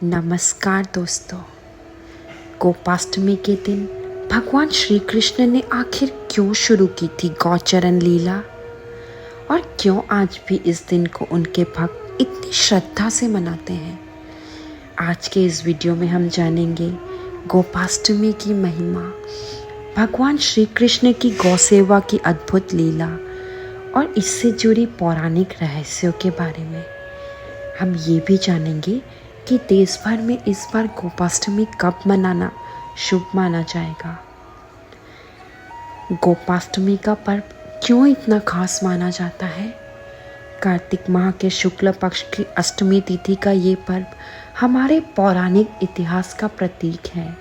नमस्कार दोस्तों। गोपाष्टमी के दिन भगवान श्री कृष्ण ने आखिर क्यों शुरू की थी गौचरण लीला, और क्यों आज भी इस दिन को उनके भक्त इतनी श्रद्धा से मनाते हैं। आज के इस वीडियो में हम जानेंगे गोपाष्टमी की महिमा, भगवान श्री कृष्ण की गौसेवा की अद्भुत लीला और इससे जुड़ी पौराणिक रहस्यों के बारे में। हम ये भी जानेंगे कि देश भर में इस बार गोपाष्टमी कब मनाना शुभ माना जाएगा। गोपाष्टमी का पर्व क्यों इतना खास माना जाता है। कार्तिक माह के शुक्ल पक्ष की अष्टमी तिथि का ये पर्व हमारे पौराणिक इतिहास का प्रतीक है।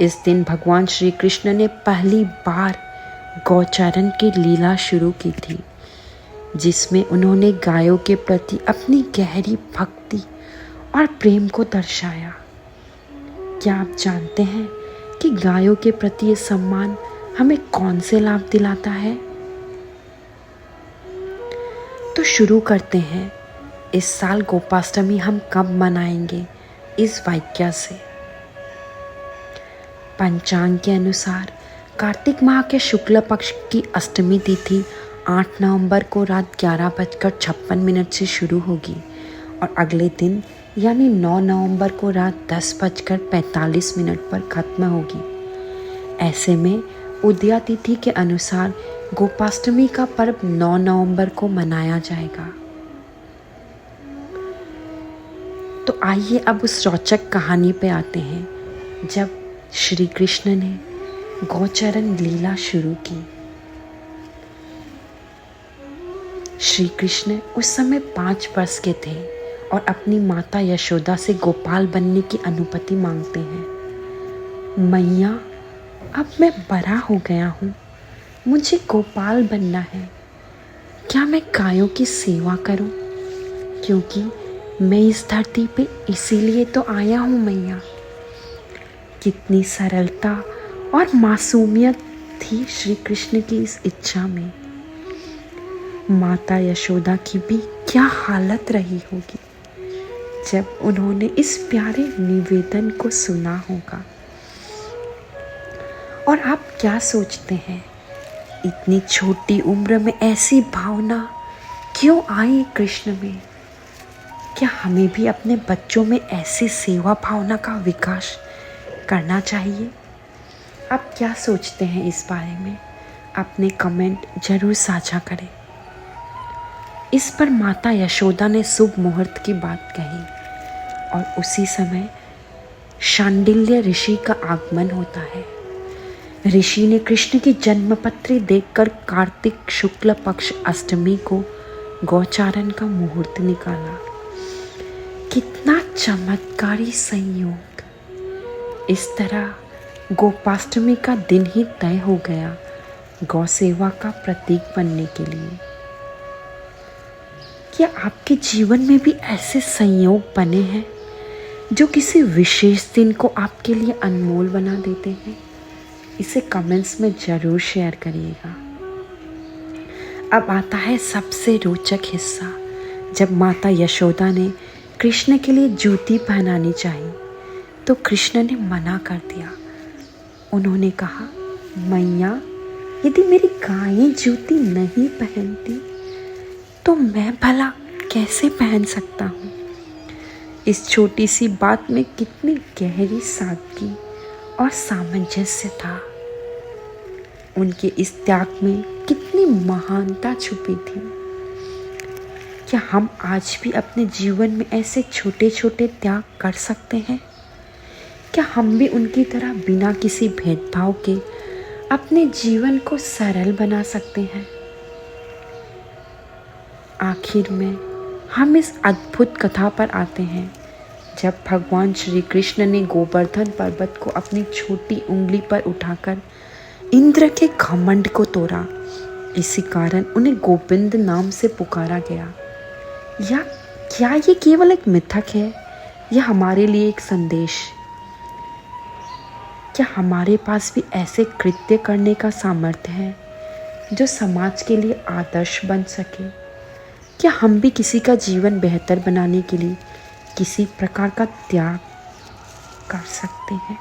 इस दिन भगवान श्री कृष्ण ने पहली बार गौचरण की लीला शुरू की थी, जिसमें उन्होंने गायों के प्रति अपनी गहरी भक्ति और प्रेम को दर्शाया। क्या आप जानते हैं कि गायों के प्रति ये सम्मान हमें कौन से लाभ दिलाता है? तो शुरू करते हैं। इस साल गोपाष्टमी हम कब मनाएंगे, इस वाक्य से। पंचांग के अनुसार कार्तिक माह के शुक्ल पक्ष की अष्टमी तिथि 8 नवंबर को रात 11:56 से शुरू होगी और अगले दिन यानी 9 नवंबर को रात 10:45 पर खत्म होगी। ऐसे में उदया तिथि के अनुसार गोपाष्टमी का पर्व 9 नवंबर को मनाया जाएगा। तो आइए अब उस रोचक कहानी पे आते हैं, जब श्री कृष्ण ने गौचरण लीला शुरू की। श्री कृष्ण उस समय 5 वर्ष के थे और अपनी माता यशोदा से गोपाल बनने की अनुमति मांगते हैं। मैया, अब मैं बड़ा हो गया हूँ, मुझे गोपाल बनना है। क्या मैं गायों की सेवा करूँ? क्योंकि मैं इस धरती पे इसीलिए तो आया हूँ मैया। कितनी सरलता और मासूमियत थी श्री कृष्ण की इस इच्छा में। माता यशोदा की भी क्या हालत रही होगी जब उन्होंने इस प्यारे निवेदन को सुना होगा। और आप क्या सोचते हैं, इतनी छोटी उम्र में ऐसी भावना क्यों आई कृष्ण में? क्या हमें भी अपने बच्चों में ऐसी सेवा भावना का विकास करना चाहिए? आप क्या सोचते हैं इस बारे में? अपने कमेंट जरूर साझा करें। इस पर माता यशोदा ने शुभ मुहूर्त की बात कही और उसी समय शांडिल्य ऋषि का आगमन होता है। ऋषि ने कृष्ण की जन्मपत्री देखकर कार्तिक शुक्ल पक्ष अष्टमी को गौचारण का मुहूर्त निकाला। कितना चमत्कारी संयोग! इस तरह गोपाष्टमी का दिन ही तय हो गया गौसेवा का प्रतीक बनने के लिए। क्या आपके जीवन में भी ऐसे संयोग बने हैं जो किसी विशेष दिन को आपके लिए अनमोल बना देते हैं? इसे कमेंट्स में ज़रूर शेयर करिएगा। अब आता है सबसे रोचक हिस्सा, जब माता यशोदा ने कृष्ण के लिए जूती पहनानी चाहिए तो कृष्ण ने मना कर दिया। उन्होंने कहा, मैया, यदि मेरी गायें जूती नहीं पहनती तो मैं भला कैसे पहन सकता हूँ? इस छोटी सी बात में कितनी गहरी सादगी और सामंजस्य था। उनके इस त्याग में कितनी महानता छुपी थी। क्या हम आज भी अपने जीवन में ऐसे छोटे छोटे त्याग कर सकते हैं? क्या हम भी उनकी तरह बिना किसी भेदभाव के अपने जीवन को सरल बना सकते हैं? आखिर में हम इस अद्भुत कथा पर आते हैं, जब भगवान श्री कृष्ण ने गोवर्धन पर्वत को अपनी छोटी उंगली पर उठाकर इंद्र के घमंड को तोड़ा। इसी कारण उन्हें गोविंद नाम से पुकारा गया। या क्या ये केवल एक मिथक है या हमारे लिए एक संदेश? क्या हमारे पास भी ऐसे कृत्य करने का सामर्थ्य है जो समाज के लिए आदर्श बन सके? क्या हम भी किसी का जीवन बेहतर बनाने के लिए किसी प्रकार का त्याग कर सकते हैं।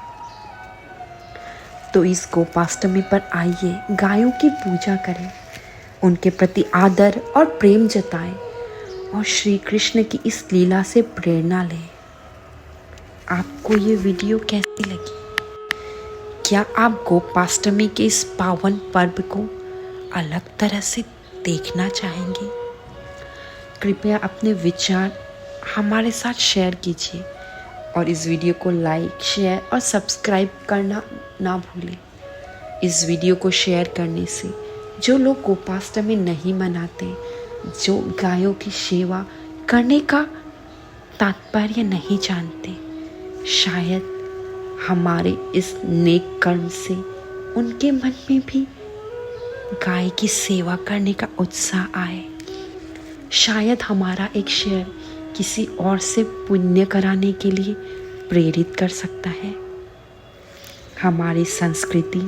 तो इस गोपाष्टमी पर आइए गायों की पूजा करें, उनके प्रति आदर और प्रेम जताएं और श्री कृष्ण की इस लीला से प्रेरणा लें। आपको ये वीडियो कैसी लगी? क्या आप गोपाष्टमी के इस पावन पर्व को अलग तरह से देखना चाहेंगे? कृपया अपने विचार हमारे साथ शेयर कीजिए और इस वीडियो को लाइक, शेयर और सब्सक्राइब करना ना भूलें। इस वीडियो को शेयर करने से जो लोग गोपाष्टमी नहीं मनाते, जो गायों की सेवा करने का तात्पर्य नहीं जानते, शायद हमारे इस नेक कर्म से उनके मन में भी गाय की सेवा करने का उत्साह आए। शायद हमारा एक शेयर किसी और से पुण्य कराने के लिए प्रेरित कर सकता है। हमारी संस्कृति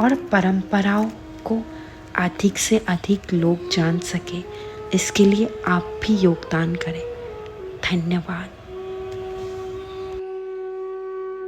और परंपराओं को अधिक से अधिक लोग जान सके, इसके लिए आप भी योगदान करें। धन्यवाद।